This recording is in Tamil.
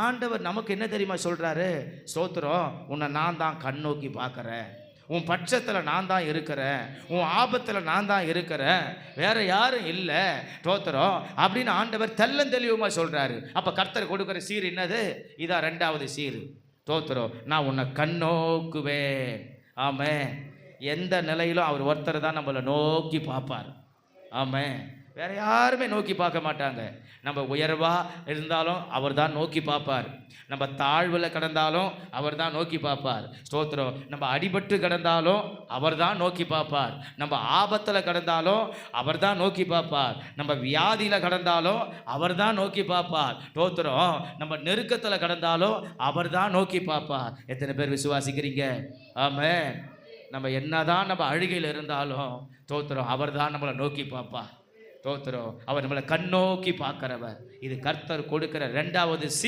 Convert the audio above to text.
ஆண்டவர் நமக்கு என்ன தெரியுமா சொல்றாரு? ஸ்தோத்திரம், உன்னை நான் தான் கண்ணோக்கி பார்க்கிறேன், உன் பட்சத்தில் நான் தான் இருக்கிறேன், உன் ஆபத்தில் நான் தான் இருக்கிறேன், வேற யாரும் இல்லை. ஸ்தோத்திரம் அப்படின்னு ஆண்டவர் தெள்ளந்தெளிவுமா சொல்றாரு. அப்ப கர்த்தர் கொடுக்கிற சீர் என்னது? இதான் ரெண்டாவது சீர். ஸ்தோத்திரம், நான் உன்னை கண்ணோக்குவேன். ஆமே, எந்த நிலையிலும் அவர் ஒருத்தர் தான் நம்மளை நோக்கி பார்ப்பார். ஆமே, வேற யாருமே நோக்கி பார்க்க மாட்டாங்க. நம்ம உயர்வா இருந்தாலும் அவர் தான் நோக்கி பார்ப்பார், நம்ம தாழ்வில் கிடந்தாலும் அவர் தான் நோக்கி பார்ப்பார். ஸ்தோத்திரம், நம்ம அடிபட்டு கிடந்தாலும் அவர் தான் நோக்கி பார்ப்பார், நம்ம ஆபத்தில் கிடந்தாலும் அவர் தான் நோக்கி பார்ப்பார், நம்ம வியாதியில் கிடந்தாலும் அவர் தான் நோக்கி பார்ப்பார். ஸ்தோத்திரம், நம்ம நெருக்கத்தில் கிடந்தாலும் அவர் தான் நோக்கி பார்ப்பார். எத்தனை பேர் விசுவாசிக்கிறீங்க? ஆமே, நம்ம என்னதான் நம்ம அழுகையில் இருந்தாலும் ஸ்தோத்திரம், அவர் தான் நம்மளை நோக்கி பார்ப்பார். ஸ்தோத்திரம், அவர் நம்மளை கண்ணோக்கி பார்க்கிறவர். இது கர்த்தர் கொடுக்கிற இரண்டாவது